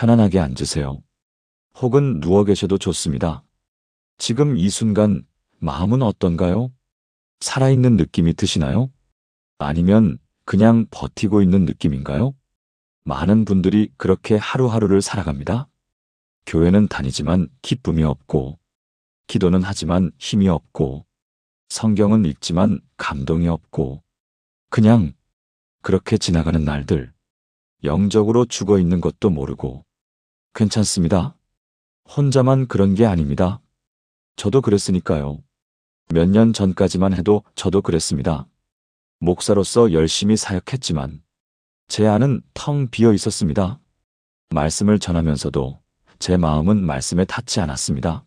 편안하게 앉으세요. 혹은 누워 계셔도 좋습니다. 지금 이 순간 마음은 어떤가요? 살아있는 느낌이 드시나요? 아니면 그냥 버티고 있는 느낌인가요? 많은 분들이 그렇게 하루하루를 살아갑니다. 교회는 다니지만 기쁨이 없고, 기도는 하지만 힘이 없고, 성경은 읽지만 감동이 없고, 그냥 그렇게 지나가는 날들, 영적으로 죽어 있는 것도 모르고, 괜찮습니다. 혼자만 그런 게 아닙니다. 저도 그랬으니까요. 몇 년 전까지만 해도 저도 그랬습니다. 목사로서 열심히 사역했지만, 제 안은 텅 비어 있었습니다. 말씀을 전하면서도 제 마음은 말씀에 닿지 않았습니다.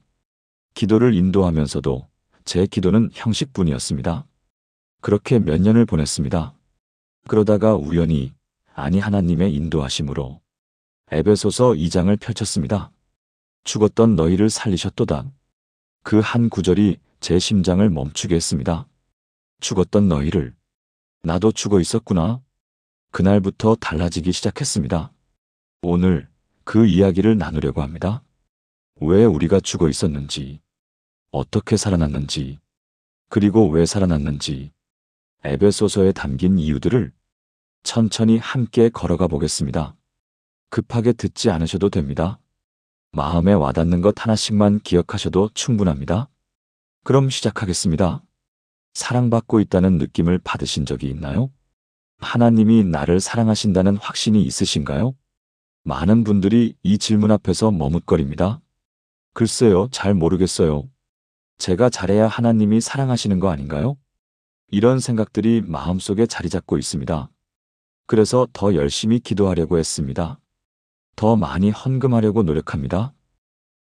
기도를 인도하면서도 제 기도는 형식뿐이었습니다. 그렇게 몇 년을 보냈습니다. 그러다가 우연히, 아니 하나님의 인도하심으로 에베소서 2장을 펼쳤습니다. 죽었던 너희를 살리셨도다. 그 한 구절이 제 심장을 멈추게 했습니다. 죽었던 너희를, 나도 죽어 있었구나. 그날부터 달라지기 시작했습니다. 오늘 그 이야기를 나누려고 합니다. 왜 우리가 죽어 있었는지, 어떻게 살아났는지, 그리고 왜 살아났는지, 에베소서에 담긴 이유들을 천천히 함께 걸어가 보겠습니다. 급하게 듣지 않으셔도 됩니다. 마음에 와닿는 것 하나씩만 기억하셔도 충분합니다. 그럼 시작하겠습니다. 사랑받고 있다는 느낌을 받으신 적이 있나요? 하나님이 나를 사랑하신다는 확신이 있으신가요? 많은 분들이 이 질문 앞에서 머뭇거립니다. 글쎄요, 잘 모르겠어요. 제가 잘해야 하나님이 사랑하시는 거 아닌가요? 이런 생각들이 마음속에 자리 잡고 있습니다. 그래서 더 열심히 기도하려고 했습니다. 더 많이 헌금하려고 노력합니다.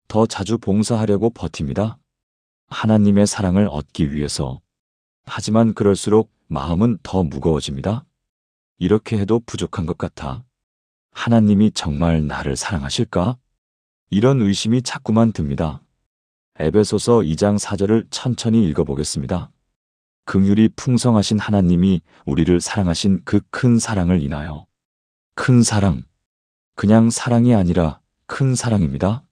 더 자주 봉사하려고 버팁니다. 하나님의 사랑을 얻기 위해서. 하지만 그럴수록 마음은 더 무거워집니다. 이렇게 해도 부족한 것 같아. 하나님이 정말 나를 사랑하실까? 이런 의심이 자꾸만 듭니다. 에베소서 2장 4절을 천천히 읽어보겠습니다. 긍휼이 풍성하신 하나님이 우리를 사랑하신 그 큰 사랑을 인하여. 큰 사랑. 그냥 사랑이 아니라 큰 사랑입니다.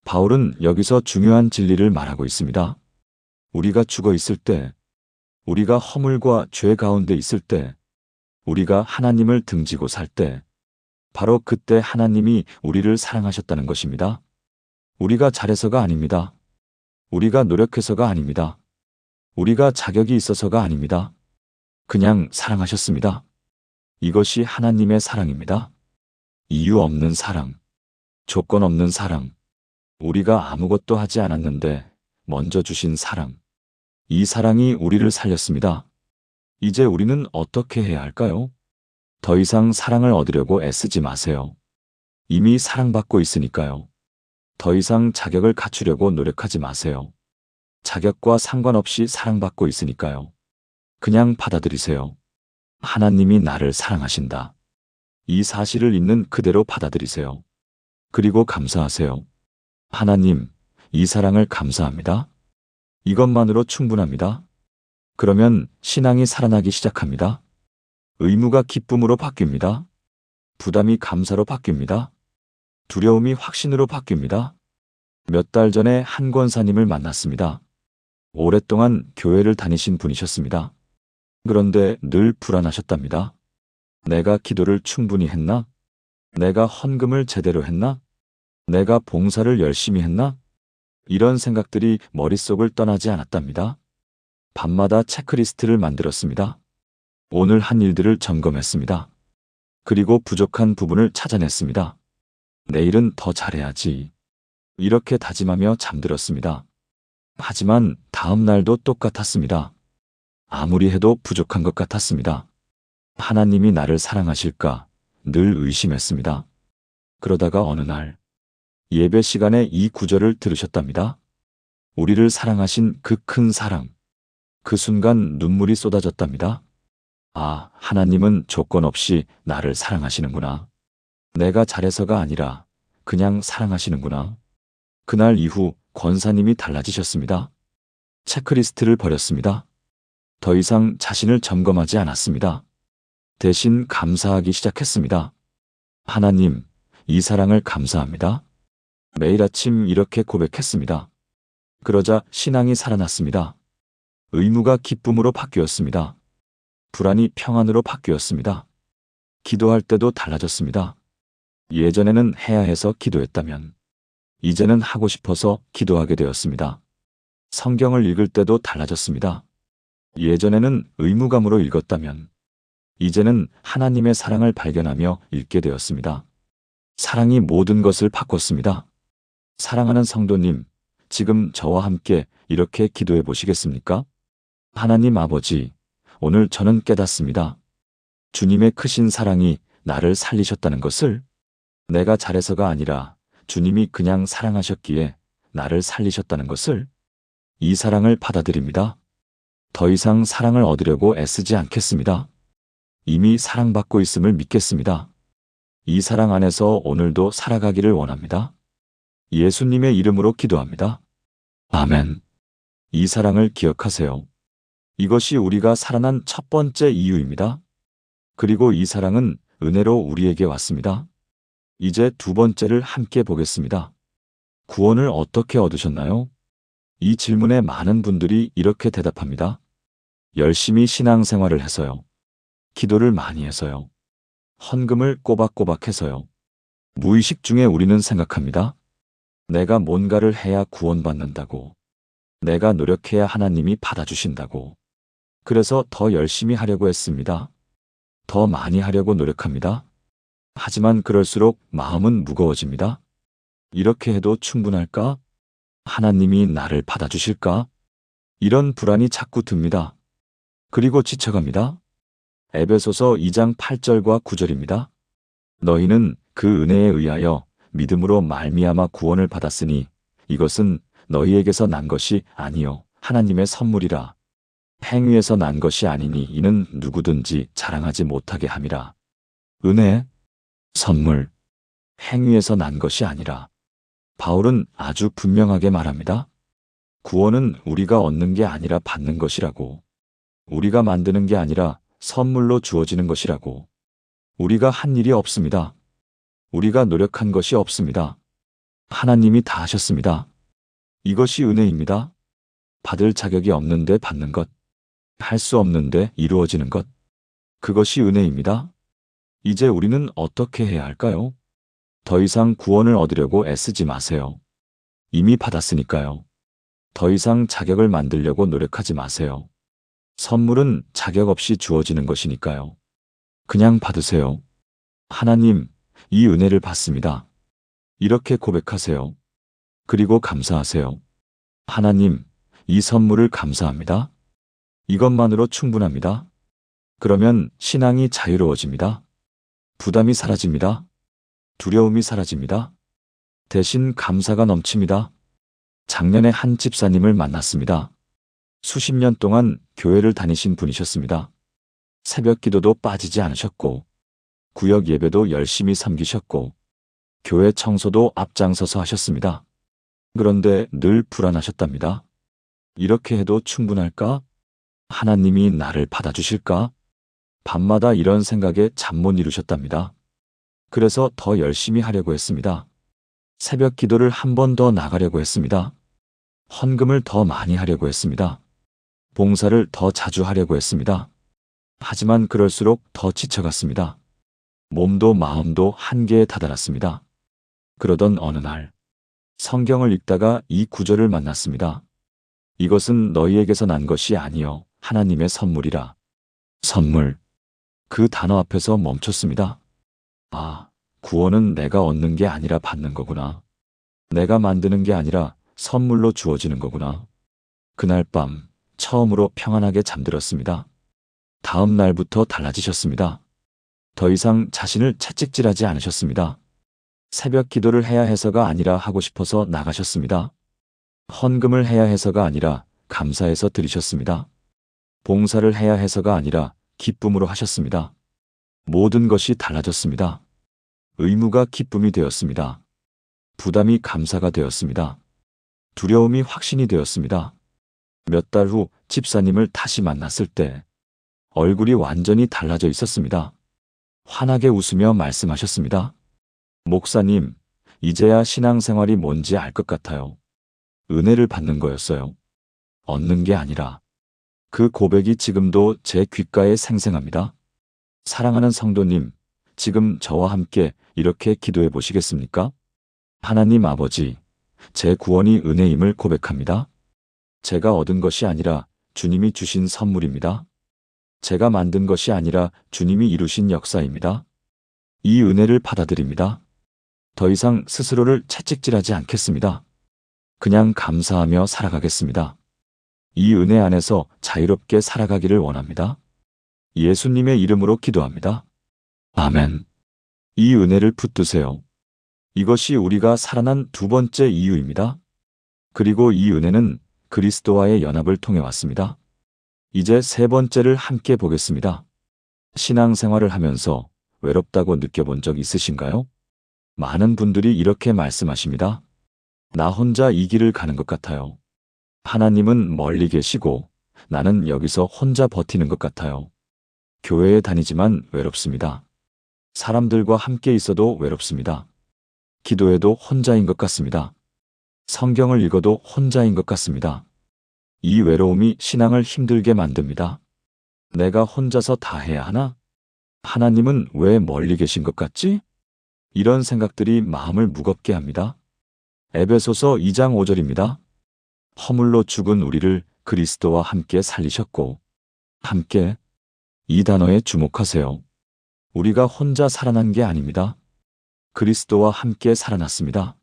바울은 여기서 중요한 진리를 말하고 있습니다. 우리가 죽어 있을 때, 우리가 허물과 죄 가운데 있을 때, 우리가 하나님을 등지고 살 때, 바로 그때 하나님이 우리를 사랑하셨다는 것입니다. 우리가 잘해서가 아닙니다. 우리가 노력해서가 아닙니다. 우리가 자격이 있어서가 아닙니다. 그냥 사랑하셨습니다. 이것이 하나님의 사랑입니다. 이유 없는 사랑, 조건 없는 사랑, 우리가 아무것도 하지 않았는데 먼저 주신 사랑. 이 사랑이 우리를 살렸습니다. 이제 우리는 어떻게 해야 할까요? 더 이상 사랑을 얻으려고 애쓰지 마세요. 이미 사랑받고 있으니까요. 더 이상 자격을 갖추려고 노력하지 마세요. 자격과 상관없이 사랑받고 있으니까요. 그냥 받아들이세요. 하나님이 나를 사랑하신다. 이 사실을 있는 그대로 받아들이세요. 그리고 감사하세요. 하나님, 이 사랑을 감사합니다. 이것만으로 충분합니다. 그러면 신앙이 살아나기 시작합니다. 의무가 기쁨으로 바뀝니다. 부담이 감사로 바뀝니다. 두려움이 확신으로 바뀝니다. 몇 달 전에 한 권사님을 만났습니다. 오랫동안 교회를 다니신 분이셨습니다. 그런데 늘 불안하셨답니다. 내가 기도를 충분히 했나? 내가 헌금을 제대로 했나? 내가 봉사를 열심히 했나? 이런 생각들이 머릿속을 떠나지 않았답니다. 밤마다 체크리스트를 만들었습니다. 오늘 한 일들을 점검했습니다. 그리고 부족한 부분을 찾아냈습니다. 내일은 더 잘해야지. 이렇게 다짐하며 잠들었습니다. 하지만 다음 날도 똑같았습니다. 아무리 해도 부족한 것 같았습니다. 하나님이 나를 사랑하실까 늘 의심했습니다. 그러다가 어느 날 예배 시간에 이 구절을 들으셨답니다. 우리를 사랑하신 그 큰 사랑. 그 순간 눈물이 쏟아졌답니다. 아, 하나님은 조건 없이 나를 사랑하시는구나. 내가 잘해서가 아니라 그냥 사랑하시는구나. 그날 이후 권사님이 달라지셨습니다. 체크리스트를 버렸습니다. 더 이상 자신을 점검하지 않았습니다. 대신 감사하기 시작했습니다. 하나님, 이 사랑을 감사합니다. 매일 아침 이렇게 고백했습니다. 그러자 신앙이 살아났습니다. 의무가 기쁨으로 바뀌었습니다. 불안이 평안으로 바뀌었습니다. 기도할 때도 달라졌습니다. 예전에는 해야 해서 기도했다면 이제는 하고 싶어서 기도하게 되었습니다. 성경을 읽을 때도 달라졌습니다. 예전에는 의무감으로 읽었다면 이제는 하나님의 사랑을 발견하며 읽게 되었습니다. 사랑이 모든 것을 바꿨습니다. 사랑하는 성도님, 지금 저와 함께 이렇게 기도해 보시겠습니까? 하나님 아버지, 오늘 저는 깨닫습니다. 주님의 크신 사랑이 나를 살리셨다는 것을, 내가 잘해서가 아니라 주님이 그냥 사랑하셨기에 나를 살리셨다는 것을, 이 사랑을 받아들입니다. 더 이상 사랑을 얻으려고 애쓰지 않겠습니다. 이미 사랑받고 있음을 믿겠습니다. 이 사랑 안에서 오늘도 살아가기를 원합니다. 예수님의 이름으로 기도합니다. 아멘. 이 사랑을 기억하세요. 이것이 우리가 살아난 첫 번째 이유입니다. 그리고 이 사랑은 은혜로 우리에게 왔습니다. 이제 두 번째를 함께 보겠습니다. 구원을 어떻게 얻으셨나요? 이 질문에 많은 분들이 이렇게 대답합니다. 열심히 신앙생활을 해서요. 기도를 많이 해서요. 헌금을 꼬박꼬박 해서요. 무의식 중에 우리는 생각합니다. 내가 뭔가를 해야 구원받는다고. 내가 노력해야 하나님이 받아주신다고. 그래서 더 열심히 하려고 했습니다. 더 많이 하려고 노력합니다. 하지만 그럴수록 마음은 무거워집니다. 이렇게 해도 충분할까? 하나님이 나를 받아주실까? 이런 불안이 자꾸 듭니다. 그리고 지쳐갑니다. 에베소서 2장 8절과 9절입니다. 너희는 그 은혜에 의하여 믿음으로 말미암아 구원을 받았으니 이것은 너희에게서 난 것이 아니요 하나님의 선물이라. 행위에서 난 것이 아니니 이는 누구든지 자랑하지 못하게 함이라. 은혜, 선물, 행위에서 난 것이 아니라. 바울은 아주 분명하게 말합니다. 구원은 우리가 얻는 게 아니라 받는 것이라고. 우리가 만드는 게 아니라 선물로 주어지는 것이라고. 우리가 한 일이 없습니다. 우리가 노력한 것이 없습니다. 하나님이 다 하셨습니다. 이것이 은혜입니다. 받을 자격이 없는데 받는 것, 할 수 없는데 이루어지는 것, 그것이 은혜입니다. 이제 우리는 어떻게 해야 할까요? 더 이상 구원을 얻으려고 애쓰지 마세요. 이미 받았으니까요. 더 이상 자격을 만들려고 노력하지 마세요. 선물은 자격 없이 주어지는 것이니까요. 그냥 받으세요. 하나님, 이 은혜를 받습니다. 이렇게 고백하세요. 그리고 감사하세요. 하나님, 이 선물을 감사합니다. 이것만으로 충분합니다. 그러면 신앙이 자유로워집니다. 부담이 사라집니다. 두려움이 사라집니다. 대신 감사가 넘칩니다. 작년에 한 집사님을 만났습니다. 수십 년 동안 교회를 다니신 분이셨습니다. 새벽 기도도 빠지지 않으셨고, 구역 예배도 열심히 섬기셨고, 교회 청소도 앞장서서 하셨습니다. 그런데 늘 불안하셨답니다. 이렇게 해도 충분할까? 하나님이 나를 받아주실까? 밤마다 이런 생각에 잠 못 이루셨답니다. 그래서 더 열심히 하려고 했습니다. 새벽 기도를 한 번 더 나가려고 했습니다. 헌금을 더 많이 하려고 했습니다. 봉사를 더 자주 하려고 했습니다. 하지만 그럴수록 더 지쳐갔습니다. 몸도 마음도 한계에 다다랐습니다. 그러던 어느 날 성경을 읽다가 이 구절을 만났습니다. 이것은 너희에게서 난 것이 아니요 하나님의 선물이라. 선물. 그 단어 앞에서 멈췄습니다. 아, 구원은 내가 얻는 게 아니라 받는 거구나. 내가 만드는 게 아니라 선물로 주어지는 거구나. 그날 밤 처음으로 평안하게 잠들었습니다. 다음 날부터 달라지셨습니다. 더 이상 자신을 채찍질하지 않으셨습니다. 새벽 기도를 해야 해서가 아니라 하고 싶어서 나가셨습니다. 헌금을 해야 해서가 아니라 감사해서 드리셨습니다. 봉사를 해야 해서가 아니라 기쁨으로 하셨습니다. 모든 것이 달라졌습니다. 의무가 기쁨이 되었습니다. 부담이 감사가 되었습니다. 두려움이 확신이 되었습니다. 몇 달 후 집사님을 다시 만났을 때 얼굴이 완전히 달라져 있었습니다. 환하게 웃으며 말씀하셨습니다. 목사님, 이제야 신앙생활이 뭔지 알 것 같아요. 은혜를 받는 거였어요. 얻는 게 아니라. 그 고백이 지금도 제 귓가에 생생합니다. 사랑하는 성도님, 지금 저와 함께 이렇게 기도해 보시겠습니까? 하나님 아버지, 제 구원이 은혜임을 고백합니다. 제가 얻은 것이 아니라 주님이 주신 선물입니다. 제가 만든 것이 아니라 주님이 이루신 역사입니다. 이 은혜를 받아들입니다. 더 이상 스스로를 채찍질하지 않겠습니다. 그냥 감사하며 살아가겠습니다. 이 은혜 안에서 자유롭게 살아가기를 원합니다. 예수님의 이름으로 기도합니다. 아멘. 이 은혜를 붙드세요. 이것이 우리가 살아난 두 번째 이유입니다. 그리고 이 은혜는 그리스도와의 연합을 통해 왔습니다. 이제 세 번째를 함께 보겠습니다. 신앙생활을 하면서 외롭다고 느껴본 적 있으신가요? 많은 분들이 이렇게 말씀하십니다. 나 혼자 이 길을 가는 것 같아요. 하나님은 멀리 계시고 나는 여기서 혼자 버티는 것 같아요. 교회에 다니지만 외롭습니다. 사람들과 함께 있어도 외롭습니다. 기도해도 혼자인 것 같습니다. 성경을 읽어도 혼자인 것 같습니다. 이 외로움이 신앙을 힘들게 만듭니다. 내가 혼자서 다 해야 하나? 하나님은 왜 멀리 계신 것 같지? 이런 생각들이 마음을 무겁게 합니다. 에베소서 2장 5절입니다. 허물로 죽은 우리를 그리스도와 함께 살리셨고, 함께 이 단어에 주목하세요. 우리가 혼자 살아난 게 아닙니다. 그리스도와 함께 살아났습니다.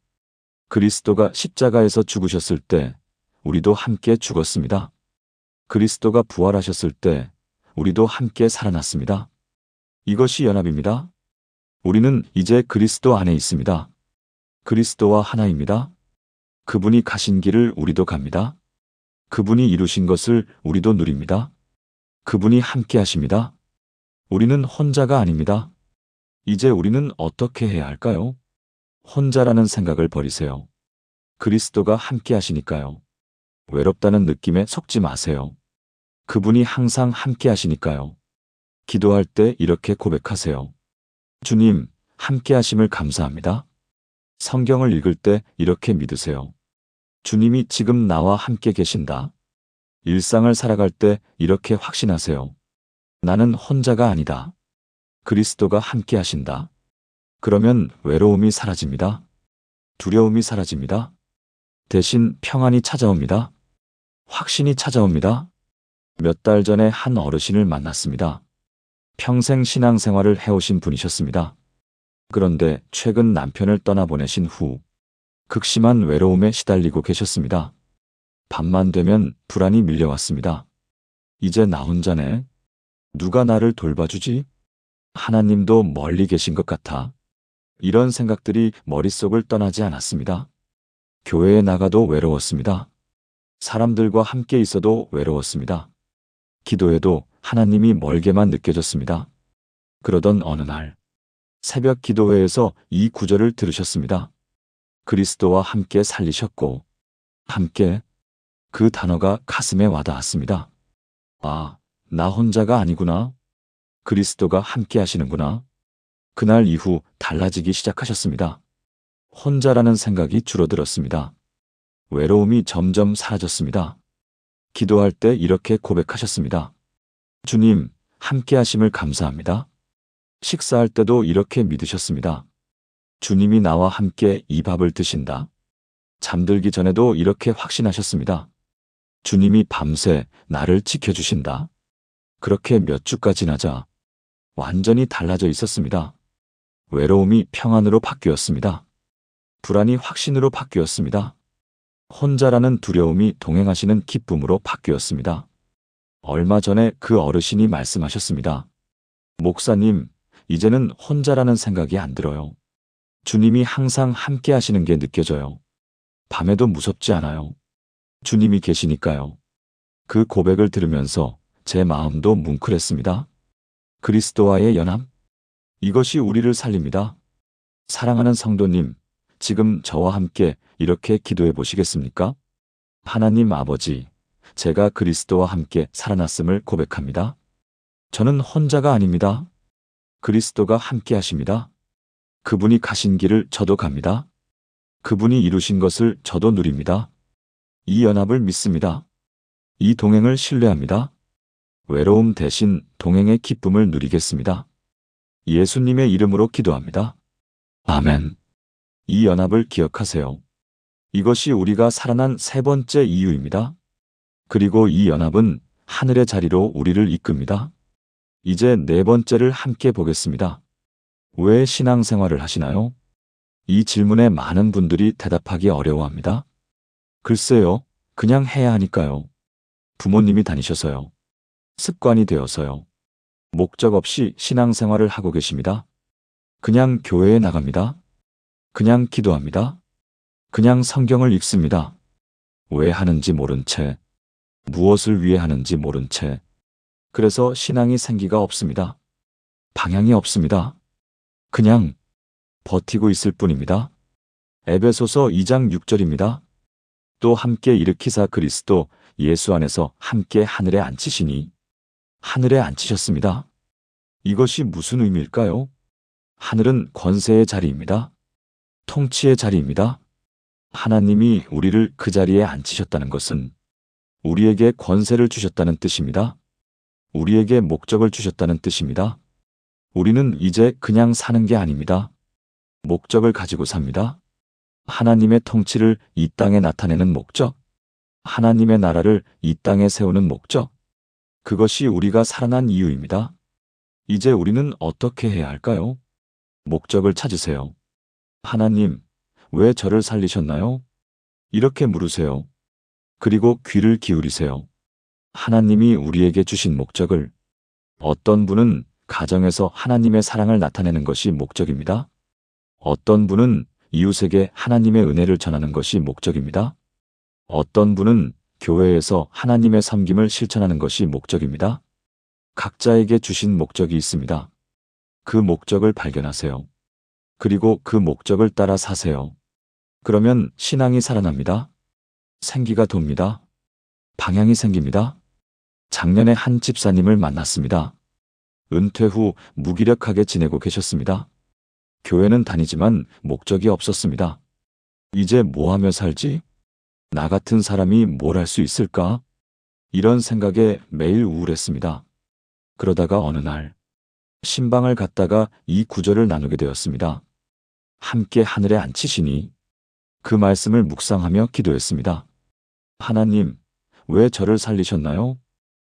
그리스도가 십자가에서 죽으셨을 때 우리도 함께 죽었습니다. 그리스도가 부활하셨을 때 우리도 함께 살아났습니다. 이것이 연합입니다. 우리는 이제 그리스도 안에 있습니다. 그리스도와 하나입니다. 그분이 가신 길을 우리도 갑니다. 그분이 이루신 것을 우리도 누립니다. 그분이 함께 하십니다. 우리는 혼자가 아닙니다. 이제 우리는 어떻게 해야 할까요? 혼자라는 생각을 버리세요. 그리스도가 함께 하시니까요. 외롭다는 느낌에 속지 마세요. 그분이 항상 함께 하시니까요. 기도할 때 이렇게 고백하세요. 주님, 함께 하심을 감사합니다. 성경을 읽을 때 이렇게 믿으세요. 주님이 지금 나와 함께 계신다. 일상을 살아갈 때 이렇게 확신하세요. 나는 혼자가 아니다. 그리스도가 함께 하신다. 그러면 외로움이 사라집니다. 두려움이 사라집니다. 대신 평안이 찾아옵니다. 확신이 찾아옵니다. 몇 달 전에 한 어르신을 만났습니다. 평생 신앙생활을 해오신 분이셨습니다. 그런데 최근 남편을 떠나보내신 후 극심한 외로움에 시달리고 계셨습니다. 밤만 되면 불안이 밀려왔습니다. 이제 나 혼자네. 누가 나를 돌봐주지? 하나님도 멀리 계신 것 같아. 이런 생각들이 머릿속을 떠나지 않았습니다. 교회에 나가도 외로웠습니다. 사람들과 함께 있어도 외로웠습니다. 기도해도 하나님이 멀게만 느껴졌습니다. 그러던 어느 날 새벽 기도회에서 이 구절을 들으셨습니다. 그리스도와 함께 살리셨고 함께 그 단어가 가슴에 와닿았습니다. 아, 나 혼자가 아니구나. 그리스도가 함께 하시는구나. 그날 이후 달라지기 시작하셨습니다. 혼자라는 생각이 줄어들었습니다. 외로움이 점점 사라졌습니다. 기도할 때 이렇게 고백하셨습니다. 주님, 함께 하심을 감사합니다. 식사할 때도 이렇게 믿으셨습니다. 주님이 나와 함께 이 밥을 드신다. 잠들기 전에도 이렇게 확신하셨습니다. 주님이 밤새 나를 지켜주신다. 그렇게 몇 주가 지나자 완전히 달라져 있었습니다. 외로움이 평안으로 바뀌었습니다. 불안이 확신으로 바뀌었습니다. 혼자라는 두려움이 동행하시는 기쁨으로 바뀌었습니다. 얼마 전에 그 어르신이 말씀하셨습니다. 목사님, 이제는 혼자라는 생각이 안 들어요. 주님이 항상 함께 하시는 게 느껴져요. 밤에도 무섭지 않아요. 주님이 계시니까요. 그 고백을 들으면서 제 마음도 뭉클했습니다. 그리스도와의 연합? 이것이 우리를 살립니다. 사랑하는 성도님, 지금 저와 함께 이렇게 기도해 보시겠습니까? 하나님 아버지, 제가 그리스도와 함께 살아났음을 고백합니다. 저는 혼자가 아닙니다. 그리스도가 함께 하십니다. 그분이 가신 길을 저도 갑니다. 그분이 이루신 것을 저도 누립니다. 이 연합을 믿습니다. 이 동행을 신뢰합니다. 외로움 대신 동행의 기쁨을 누리겠습니다. 예수님의 이름으로 기도합니다. 아멘. 이 연합을 기억하세요. 이것이 우리가 살아난 세 번째 이유입니다. 그리고 이 연합은 하늘의 자리로 우리를 이끕니다. 이제 네 번째를 함께 보겠습니다. 왜 신앙생활을 하시나요? 이 질문에 많은 분들이 대답하기 어려워합니다. 글쎄요, 그냥 해야 하니까요. 부모님이 다니셔서요. 습관이 되어서요. 목적 없이 신앙생활을 하고 계십니다. 그냥 교회에 나갑니다. 그냥 기도합니다. 그냥 성경을 읽습니다. 왜 하는지 모른 채, 무엇을 위해 하는지 모른 채. 그래서 신앙이 생기가 없습니다. 방향이 없습니다. 그냥 버티고 있을 뿐입니다. 에베소서 2장 6절입니다. 또 함께 일으키사 그리스도 예수 안에서 함께 하늘에 앉히시니. 하늘에 앉히셨습니다. 이것이 무슨 의미일까요? 하늘은 권세의 자리입니다. 통치의 자리입니다. 하나님이 우리를 그 자리에 앉히셨다는 것은 우리에게 권세를 주셨다는 뜻입니다. 우리에게 목적을 주셨다는 뜻입니다. 우리는 이제 그냥 사는 게 아닙니다. 목적을 가지고 삽니다. 하나님의 통치를 이 땅에 나타내는 목적, 하나님의 나라를 이 땅에 세우는 목적, 그것이 우리가 살아난 이유입니다. 이제 우리는 어떻게 해야 할까요? 목적을 찾으세요. 하나님, 왜 저를 살리셨나요? 이렇게 물으세요. 그리고 귀를 기울이세요. 하나님이 우리에게 주신 목적을, 어떤 분은 가정에서 하나님의 사랑을 나타내는 것이 목적입니다. 어떤 분은 이웃에게 하나님의 은혜를 전하는 것이 목적입니다. 어떤 분은 교회에서 하나님의 섬김을 실천하는 것이 목적입니다. 각자에게 주신 목적이 있습니다. 그 목적을 발견하세요. 그리고 그 목적을 따라 사세요. 그러면 신앙이 살아납니다. 생기가 돕니다. 방향이 생깁니다. 작년에 한 집사님을 만났습니다. 은퇴 후 무기력하게 지내고 계셨습니다. 교회는 다니지만 목적이 없었습니다. 이제 뭐 하며 살지? 나 같은 사람이 뭘 할 수 있을까? 이런 생각에 매일 우울했습니다. 그러다가 어느 날 신방을 갔다가 이 구절을 나누게 되었습니다. 함께 하늘에 앉히시니. 그 말씀을 묵상하며 기도했습니다. 하나님, 왜 저를 살리셨나요?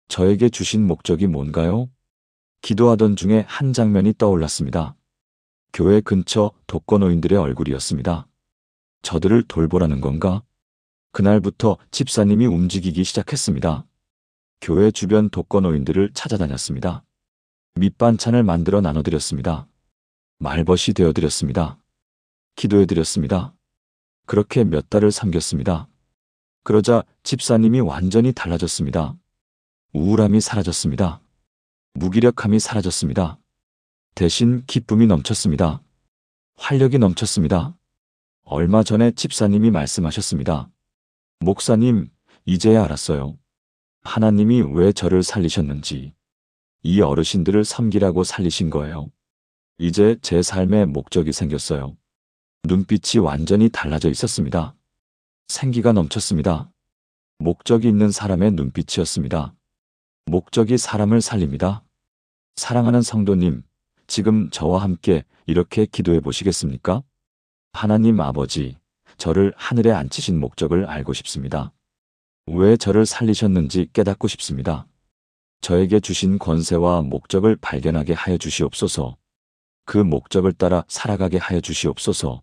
저에게 주신 목적이 뭔가요? 기도하던 중에 한 장면이 떠올랐습니다. 교회 근처 독거노인들의 얼굴이었습니다. 저들을 돌보라는 건가? 그날부터 집사님이 움직이기 시작했습니다. 교회 주변 독거노인들을 찾아다녔습니다. 밑반찬을 만들어 나눠드렸습니다. 말벗이 되어드렸습니다. 기도해드렸습니다. 그렇게 몇 달을 섬겼습니다. 그러자 집사님이 완전히 달라졌습니다. 우울함이 사라졌습니다. 무기력함이 사라졌습니다. 대신 기쁨이 넘쳤습니다. 활력이 넘쳤습니다. 얼마 전에 집사님이 말씀하셨습니다. 목사님, 이제야 알았어요. 하나님이 왜 저를 살리셨는지. 이 어르신들을 섬기라고 살리신 거예요. 이제 제 삶에 목적이 생겼어요. 눈빛이 완전히 달라져 있었습니다. 생기가 넘쳤습니다. 목적이 있는 사람의 눈빛이었습니다. 목적이 사람을 살립니다. 사랑하는 성도님, 지금 저와 함께 이렇게 기도해 보시겠습니까? 하나님 아버지, 저를 하늘에 앉히신 목적을 알고 싶습니다. 왜 저를 살리셨는지 깨닫고 싶습니다. 저에게 주신 권세와 목적을 발견하게 하여 주시옵소서. 그 목적을 따라 살아가게 하여 주시옵소서.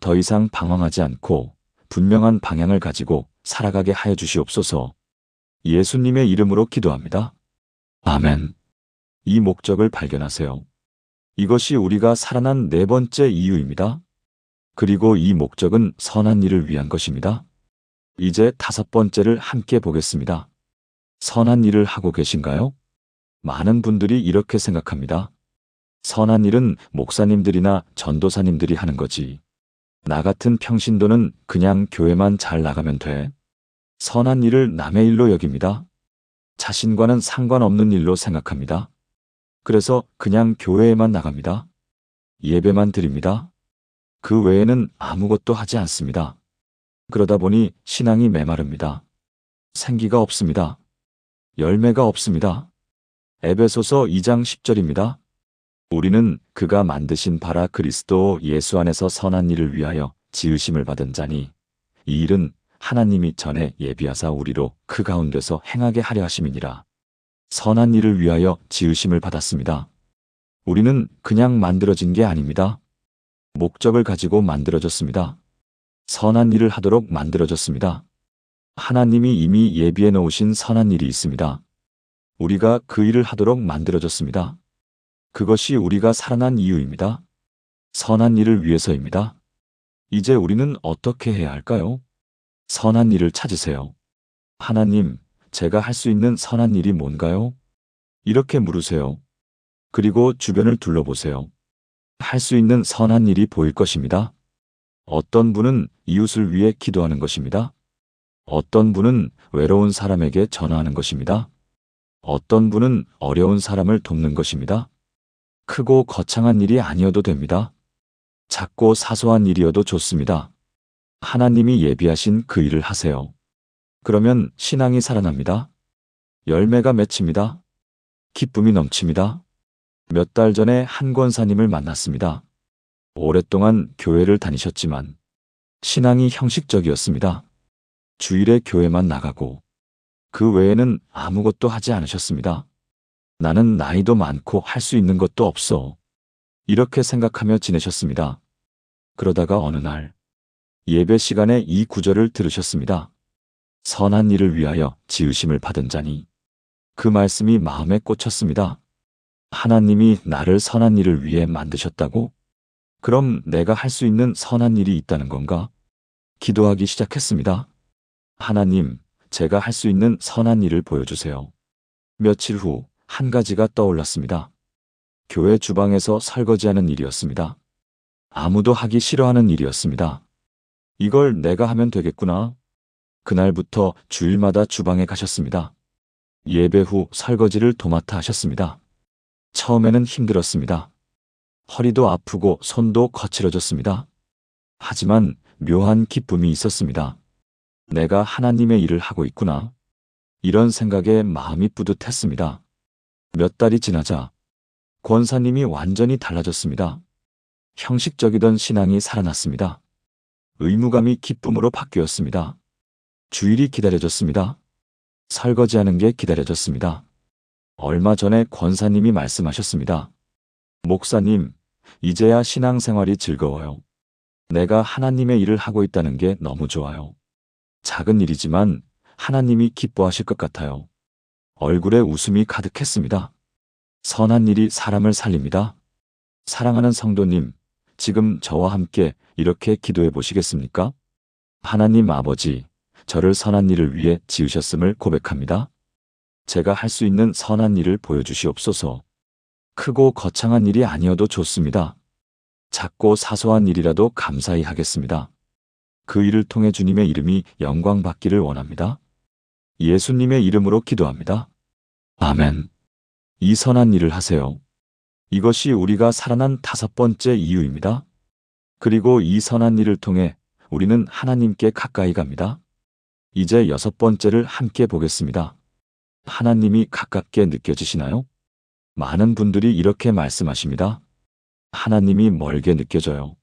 더 이상 방황하지 않고 분명한 방향을 가지고 살아가게 하여 주시옵소서. 예수님의 이름으로 기도합니다. 아멘. 이 목적을 발견하세요. 이것이 우리가 살아난 네 번째 이유입니다. 그리고 이 목적은 선한 일을 위한 것입니다. 이제 다섯 번째를 함께 보겠습니다. 선한 일을 하고 계신가요? 많은 분들이 이렇게 생각합니다. 선한 일은 목사님들이나 전도사님들이 하는 거지. 나 같은 평신도는 그냥 교회만 잘 나가면 돼. 선한 일을 남의 일로 여깁니다. 자신과는 상관없는 일로 생각합니다. 그래서 그냥 교회에만 나갑니다. 예배만 드립니다. 그 외에는 아무것도 하지 않습니다. 그러다 보니 신앙이 메마릅니다. 생기가 없습니다. 열매가 없습니다. 에베소서 2장 10절입니다. 우리는 그가 만드신 바라 그리스도 예수 안에서 선한 일을 위하여 지으심을 받은 자니 이 일은 하나님이 전에 예비하사 우리로 그 가운데서 행하게 하려 하심이니라. 선한 일을 위하여 지으심을 받았습니다. 우리는 그냥 만들어진 게 아닙니다. 목적을 가지고 만들어졌습니다. 선한 일을 하도록 만들어졌습니다. 하나님이 이미 예비해 놓으신 선한 일이 있습니다. 우리가 그 일을 하도록 만들어졌습니다. 그것이 우리가 살아난 이유입니다. 선한 일을 위해서입니다. 이제 우리는 어떻게 해야 할까요? 선한 일을 찾으세요. 하나님, 제가 할 수 있는 선한 일이 뭔가요? 이렇게 물으세요. 그리고 주변을 둘러보세요. 할 수 있는 선한 일이 보일 것입니다. 어떤 분은 이웃을 위해 기도하는 것입니다. 어떤 분은 외로운 사람에게 전화하는 것입니다. 어떤 분은 어려운 사람을 돕는 것입니다. 크고 거창한 일이 아니어도 됩니다. 작고 사소한 일이어도 좋습니다. 하나님이 예비하신 그 일을 하세요. 그러면 신앙이 살아납니다. 열매가 맺힙니다. 기쁨이 넘칩니다. 몇 달 전에 한 권사님을 만났습니다. 오랫동안 교회를 다니셨지만 신앙이 형식적이었습니다. 주일에 교회만 나가고 그 외에는 아무것도 하지 않으셨습니다. 나는 나이도 많고 할 수 있는 것도 없어. 이렇게 생각하며 지내셨습니다. 그러다가 어느 날 예배 시간에 이 구절을 들으셨습니다. 선한 일을 위하여 지으심을 받은 자니. 그 말씀이 마음에 꽂혔습니다. 하나님이 나를 선한 일을 위해 만드셨다고? 그럼 내가 할 수 있는 선한 일이 있다는 건가? 기도하기 시작했습니다. 하나님, 제가 할 수 있는 선한 일을 보여주세요. 며칠 후 한 가지가 떠올랐습니다. 교회 주방에서 설거지하는 일이었습니다. 아무도 하기 싫어하는 일이었습니다. 이걸 내가 하면 되겠구나. 그날부터 주일마다 주방에 가셨습니다. 예배 후 설거지를 도맡아 하셨습니다. 처음에는 힘들었습니다. 허리도 아프고 손도 거칠어졌습니다. 하지만 묘한 기쁨이 있었습니다. 내가 하나님의 일을 하고 있구나. 이런 생각에 마음이 뿌듯했습니다. 몇 달이 지나자 권사님이 완전히 달라졌습니다. 형식적이던 신앙이 살아났습니다. 의무감이 기쁨으로 바뀌었습니다. 주일이 기다려졌습니다. 설거지하는 게 기다려졌습니다. 얼마 전에 권사님이 말씀하셨습니다. 목사님, 이제야 신앙생활이 즐거워요. 내가 하나님의 일을 하고 있다는 게 너무 좋아요. 작은 일이지만 하나님이 기뻐하실 것 같아요. 얼굴에 웃음이 가득했습니다. 선한 일이 사람을 살립니다. 사랑하는 성도님, 지금 저와 함께 이렇게 기도해 보시겠습니까? 하나님 아버지, 저를 선한 일을 위해 지으셨음을 고백합니다. 제가 할 수 있는 선한 일을 보여주시옵소서. 크고 거창한 일이 아니어도 좋습니다. 작고 사소한 일이라도 감사히 하겠습니다. 그 일을 통해 주님의 이름이 영광받기를 원합니다. 예수님의 이름으로 기도합니다. 아멘. 이 선한 일을 하세요. 이것이 우리가 살아난 5번째 이유입니다. 그리고 이 선한 일을 통해 우리는 하나님께 가까이 갑니다. 이제 6번째를 함께 보겠습니다. 하나님이 가깝게 느껴지시나요? 많은 분들이 이렇게 말씀하십니다. 하나님이 멀게 느껴져요.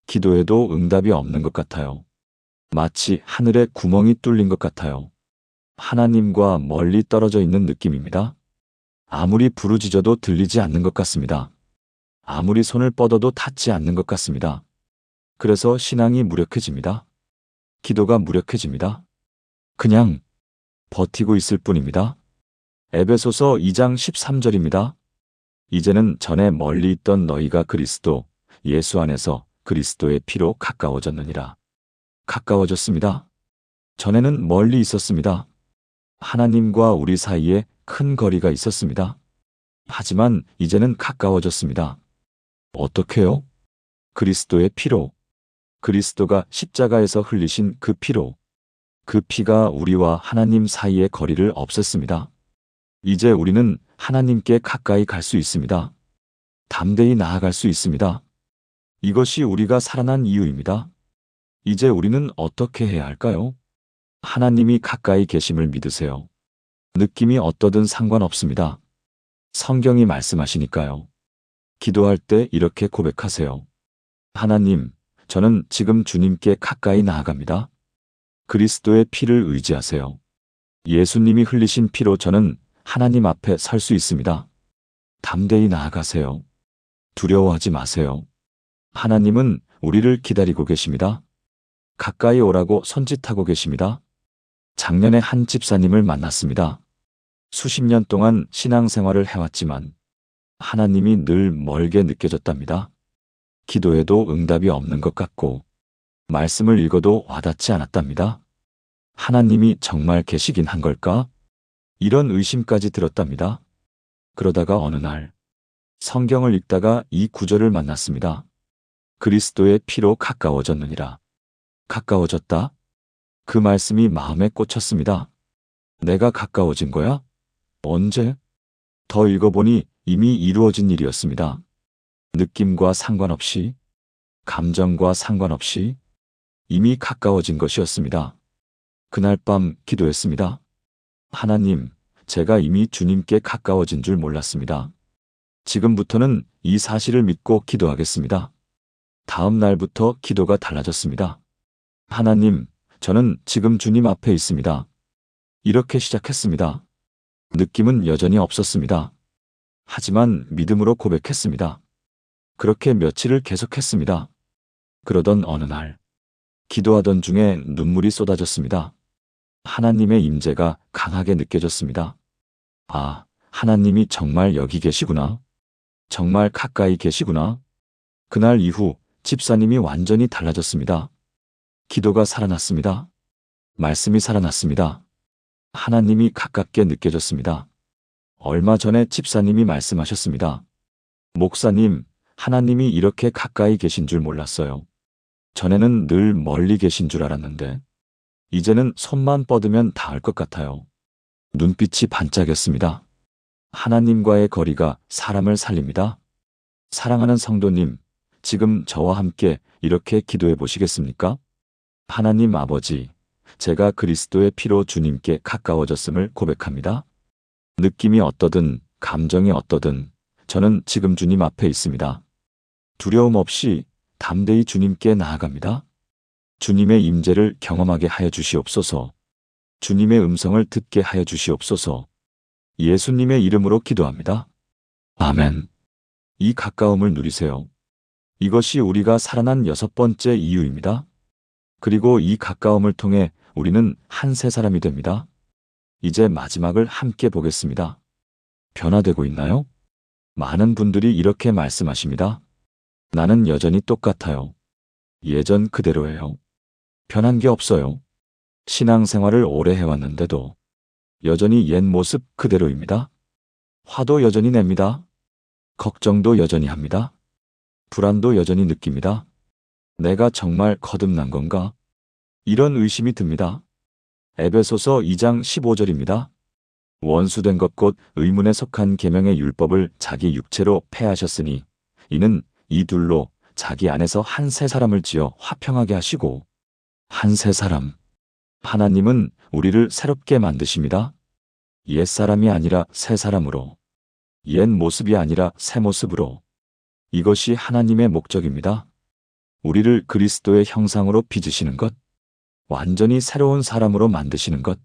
기도해도 응답이 없는 것 같아요. 마치 하늘에 구멍이 뚫린 것 같아요. 하나님과 멀리 떨어져 있는 느낌입니다. 아무리 부르짖어도 들리지 않는 것 같습니다. 아무리 손을 뻗어도 닿지 않는 것 같습니다. 그래서 신앙이 무력해집니다. 기도가 무력해집니다. 그냥 버티고 있을 뿐입니다. 에베소서 2장 13절입니다. 이제는 전에 멀리 있던 너희가 그리스도 예수 안에서 그리스도의 피로 가까워졌느니라. 가까워졌습니다. 전에는 멀리 있었습니다. 하나님과 우리 사이에 큰 거리가 있었습니다. 하지만 이제는 가까워졌습니다. 어떻게요? 그리스도의 피로. 그리스도가 십자가에서 흘리신 그 피로. 그 피가 우리와 하나님 사이의 거리를 없앴습니다. 이제 우리는 하나님께 가까이 갈 수 있습니다. 담대히 나아갈 수 있습니다. 이것이 우리가 살아난 이유입니다. 이제 우리는 어떻게 해야 할까요? 하나님이 가까이 계심을 믿으세요. 느낌이 어떠든 상관없습니다. 성경이 말씀하시니까요. 기도할 때 이렇게 고백하세요. 하나님, 저는 지금 주님께 가까이 나아갑니다. 그리스도의 피를 의지하세요. 예수님이 흘리신 피로 저는 하나님 앞에 설 수 있습니다. 담대히 나아가세요. 두려워하지 마세요. 하나님은 우리를 기다리고 계십니다. 가까이 오라고 손짓하고 계십니다. 작년에 한 집사님을 만났습니다. 수십 년 동안 신앙생활을 해왔지만 하나님이 늘 멀게 느껴졌답니다. 기도해도 응답이 없는 것 같고 말씀을 읽어도 와닿지 않았답니다. 하나님이 정말 계시긴 한 걸까? 이런 의심까지 들었답니다. 그러다가 어느 날 성경을 읽다가 이 구절을 만났습니다. 그리스도의 피로 가까워졌느니라. 가까워졌다? 그 말씀이 마음에 꽂혔습니다. 내가 가까워진 거야? 언제? 더 읽어보니 이미 이루어진 일이었습니다. 느낌과 상관없이, 감정과 상관없이 이미 가까워진 것이었습니다. 그날 밤 기도했습니다. 하나님, 제가 이미 주님께 가까워진 줄 몰랐습니다. 지금부터는 이 사실을 믿고 기도하겠습니다. 다음 날부터 기도가 달라졌습니다. 하나님, 저는 지금 주님 앞에 있습니다. 이렇게 시작했습니다. 느낌은 여전히 없었습니다. 하지만 믿음으로 고백했습니다. 그렇게 며칠을 계속했습니다. 그러던 어느 날, 기도하던 중에 눈물이 쏟아졌습니다. 하나님의 임재가 강하게 느껴졌습니다. 아, 하나님이 정말 여기 계시구나. 정말 가까이 계시구나. 그날 이후 집사님이 완전히 달라졌습니다. 기도가 살아났습니다. 말씀이 살아났습니다. 하나님이 가깝게 느껴졌습니다. 얼마 전에 집사님이 말씀하셨습니다. 목사님, 하나님이 이렇게 가까이 계신 줄 몰랐어요. 전에는 늘 멀리 계신 줄 알았는데 이제는 손만 뻗으면 닿을 것 같아요. 눈빛이 반짝였습니다. 하나님과의 거리가 사람을 살립니다. 사랑하는 성도님, 지금 저와 함께 이렇게 기도해 보시겠습니까? 하나님 아버지, 제가 그리스도의 피로 주님께 가까워졌음을 고백합니다. 느낌이 어떠든 감정이 어떠든 저는 지금 주님 앞에 있습니다. 두려움 없이 담대히 주님께 나아갑니다. 주님의 임재를 경험하게 하여 주시옵소서. 주님의 음성을 듣게 하여 주시옵소서. 예수님의 이름으로 기도합니다. 아멘. 이 가까움을 누리세요. 이것이 우리가 살아난 6번째 이유입니다. 그리고 이 가까움을 통해 우리는 한 새 사람이 됩니다. 이제 마지막을 함께 보겠습니다. 변화되고 있나요? 많은 분들이 이렇게 말씀하십니다. 나는 여전히 똑같아요. 예전 그대로예요. 변한 게 없어요. 신앙생활을 오래 해왔는데도 여전히 옛 모습 그대로입니다. 화도 여전히 냅니다. 걱정도 여전히 합니다. 불안도 여전히 느낍니다. 내가 정말 거듭난 건가? 이런 의심이 듭니다. 에베소서 2장 15절입니다. 원수된 것 곧 의문에 속한 계명의 율법을 자기 육체로 폐하셨으니 이는 이 둘로 자기 안에서 한 새 사람을 지어 화평하게 하시고 한 새 사람. 하나님은 우리를 새롭게 만드십니다. 옛 사람이 아니라 새 사람으로. 옛 모습이 아니라 새 모습으로. 이것이 하나님의 목적입니다. 우리를 그리스도의 형상으로 빚으시는 것. 완전히 새로운 사람으로 만드시는 것.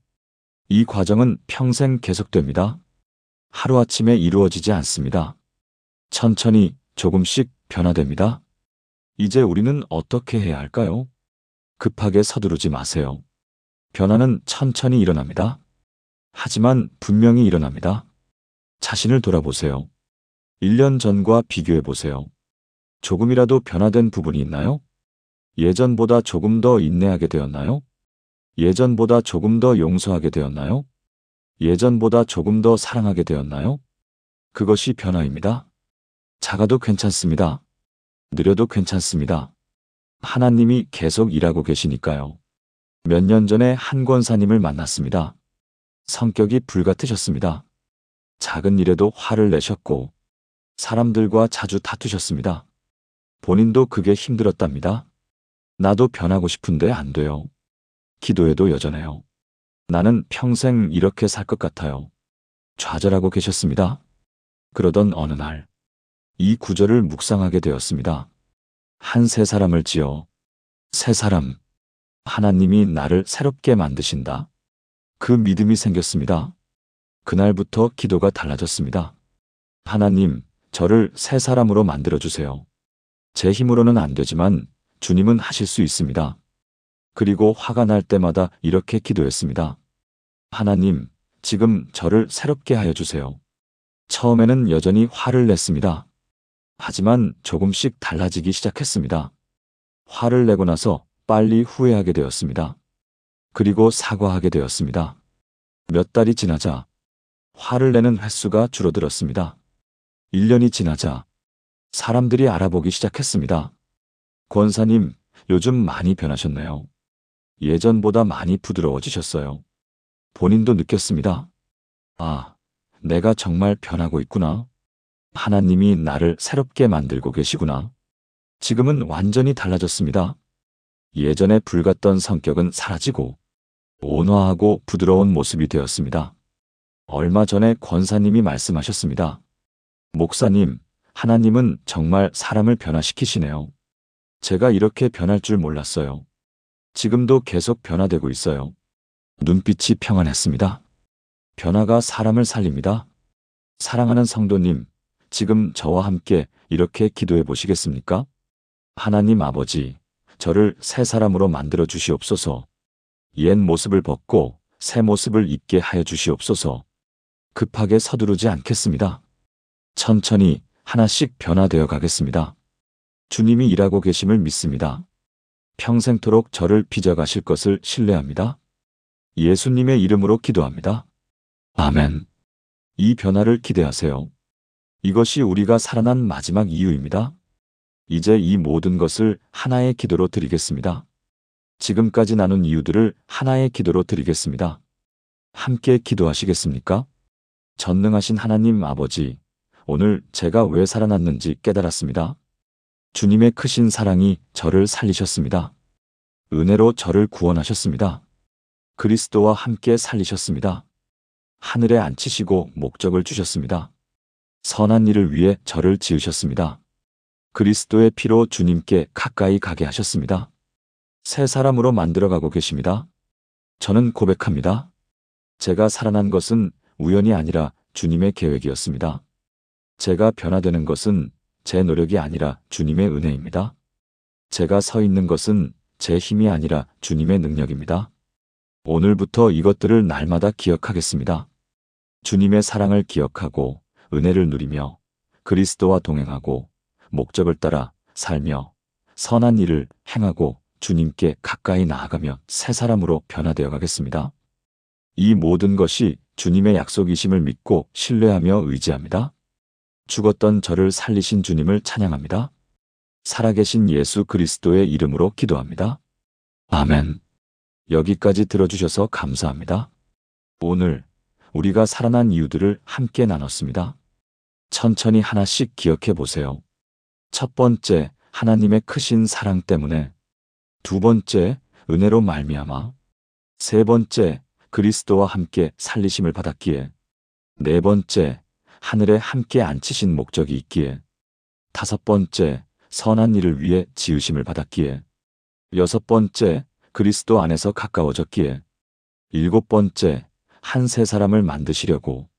이 과정은 평생 계속됩니다. 하루아침에 이루어지지 않습니다. 천천히 조금씩 변화됩니다. 이제 우리는 어떻게 해야 할까요? 급하게 서두르지 마세요. 변화는 천천히 일어납니다. 하지만 분명히 일어납니다. 자신을 돌아보세요. 1년 전과 비교해 보세요. 조금이라도 변화된 부분이 있나요? 예전보다 조금 더 인내하게 되었나요? 예전보다 조금 더 용서하게 되었나요? 예전보다 조금 더 사랑하게 되었나요? 그것이 변화입니다. 작아도 괜찮습니다. 느려도 괜찮습니다. 하나님이 계속 일하고 계시니까요. 몇 년 전에 한 권사님을 만났습니다. 성격이 불같으셨습니다. 작은 일에도 화를 내셨고 사람들과 자주 다투셨습니다. 본인도 그게 힘들었답니다. 나도 변하고 싶은데 안 돼요. 기도해도 여전해요. 나는 평생 이렇게 살 것 같아요. 좌절하고 계셨습니다. 그러던 어느 날, 이 구절을 묵상하게 되었습니다. 한 새 사람을 지어, 새 사람, 하나님이 나를 새롭게 만드신다. 그 믿음이 생겼습니다. 그날부터 기도가 달라졌습니다. 하나님, 저를 새 사람으로 만들어주세요. 제 힘으로는 안 되지만 주님은 하실 수 있습니다. 그리고 화가 날 때마다 이렇게 기도했습니다. 하나님, 지금 저를 새롭게 하여 주세요. 처음에는 여전히 화를 냈습니다. 하지만 조금씩 달라지기 시작했습니다. 화를 내고 나서 빨리 후회하게 되었습니다. 그리고 사과하게 되었습니다. 몇 달이 지나자 화를 내는 횟수가 줄어들었습니다. 1년이 지나자 사람들이 알아보기 시작했습니다. 권사님, 요즘 많이 변하셨네요. 예전보다 많이 부드러워지셨어요. 본인도 느꼈습니다. 아, 내가 정말 변하고 있구나. 하나님이 나를 새롭게 만들고 계시구나. 지금은 완전히 달라졌습니다. 예전에 불같던 성격은 사라지고 온화하고 부드러운 모습이 되었습니다. 얼마 전에 권사님이 말씀하셨습니다. 목사님, 하나님은 정말 사람을 변화시키시네요. 제가 이렇게 변할 줄 몰랐어요. 지금도 계속 변화되고 있어요. 눈빛이 평안했습니다. 변화가 사람을 살립니다. 사랑하는 성도님, 지금 저와 함께 이렇게 기도해 보시겠습니까? 하나님 아버지, 저를 새 사람으로 만들어 주시옵소서. 옛 모습을 벗고 새 모습을 입게 하여 주시옵소서. 급하게 서두르지 않겠습니다. 천천히 하나씩 변화되어 가겠습니다. 주님이 일하고 계심을 믿습니다. 평생토록 저를 빚어가실 것을 신뢰합니다. 예수님의 이름으로 기도합니다. 아멘. 이 변화를 기대하세요. 이것이 우리가 살아난 마지막 이유입니다. 이제 이 모든 것을 하나의 기도로 드리겠습니다. 지금까지 나눈 이유들을 하나의 기도로 드리겠습니다. 함께 기도하시겠습니까? 전능하신 하나님 아버지, 오늘 제가 왜 살아났는지 깨달았습니다. 주님의 크신 사랑이 저를 살리셨습니다. 은혜로 저를 구원하셨습니다. 그리스도와 함께 살리셨습니다. 하늘에 앉히시고 목적을 주셨습니다. 선한 일을 위해 저를 지으셨습니다. 그리스도의 피로 주님께 가까이 가게 하셨습니다. 새 사람으로 만들어가고 계십니다. 저는 고백합니다. 제가 살아난 것은 우연이 아니라 주님의 계획이었습니다. 제가 변화되는 것은 제 노력이 아니라 주님의 은혜입니다. 제가 서 있는 것은 제 힘이 아니라 주님의 능력입니다. 오늘부터 이것들을 날마다 기억하겠습니다. 주님의 사랑을 기억하고 은혜를 누리며 그리스도와 동행하고 목적을 따라 살며 선한 일을 행하고 주님께 가까이 나아가며 새 사람으로 변화되어 가겠습니다. 이 모든 것이 주님의 약속이심을 믿고 신뢰하며 의지합니다. 죽었던 저를 살리신 주님을 찬양합니다. 살아계신 예수 그리스도의 이름으로 기도합니다. 아멘. 여기까지 들어주셔서 감사합니다. 오늘 우리가 살아난 이유들을 함께 나눴습니다. 천천히 하나씩 기억해 보세요. 첫 번째, 하나님의 크신 사랑 때문에. 두 번째, 은혜로 말미암아. 세 번째, 그리스도와 함께 살리심을 받았기에. 네 번째, 하늘에 함께 앉히신 목적이 있기에. 다섯 번째, 선한 일을 위해 지으심을 받았기에. 여섯 번째, 그리스도 안에서 가까워졌기에. 일곱 번째, 한 새 사람을 만드시려고.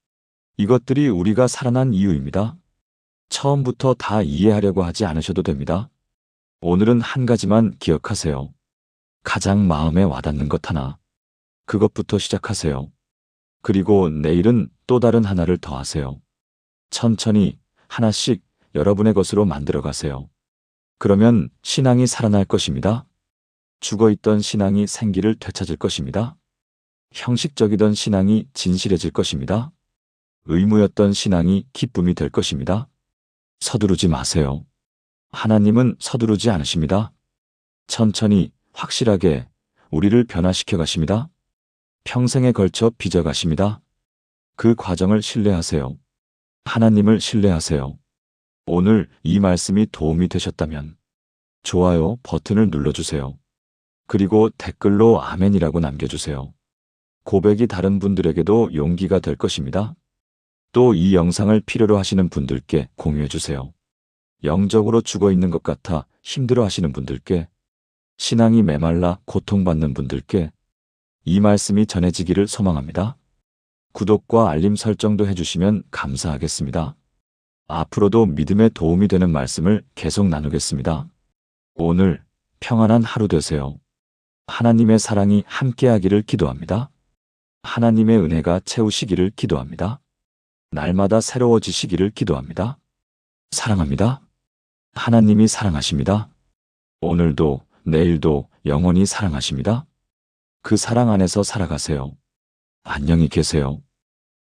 이것들이 우리가 살아난 이유입니다. 처음부터 다 이해하려고 하지 않으셔도 됩니다. 오늘은 한 가지만 기억하세요. 가장 마음에 와닿는 것 하나. 그것부터 시작하세요. 그리고 내일은 또 다른 하나를 더하세요. 천천히 하나씩 여러분의 것으로 만들어 가세요. 그러면 신앙이 살아날 것입니다. 죽어있던 신앙이 생기를 되찾을 것입니다. 형식적이던 신앙이 진실해질 것입니다. 의무였던 신앙이 기쁨이 될 것입니다. 서두르지 마세요. 하나님은 서두르지 않으십니다. 천천히 확실하게 우리를 변화시켜 가십니다. 평생에 걸쳐 빚어 가십니다. 그 과정을 신뢰하세요. 하나님을 신뢰하세요. 오늘 이 말씀이 도움이 되셨다면 좋아요 버튼을 눌러주세요. 그리고 댓글로 아멘이라고 남겨주세요. 고백이 다른 분들에게도 용기가 될 것입니다. 또 이 영상을 필요로 하시는 분들께 공유해주세요. 영적으로 죽어 있는 것 같아 힘들어 하시는 분들께, 신앙이 메말라 고통받는 분들께 이 말씀이 전해지기를 소망합니다. 구독과 알림 설정도 해주시면 감사하겠습니다. 앞으로도 믿음에 도움이 되는 말씀을 계속 나누겠습니다. 오늘 평안한 하루 되세요. 하나님의 사랑이 함께하기를 기도합니다. 하나님의 은혜가 채우시기를 기도합니다. 날마다 새로워지시기를 기도합니다. 사랑합니다. 하나님이 사랑하십니다. 오늘도 내일도 영원히 사랑하십니다. 그 사랑 안에서 살아가세요. 안녕히 계세요.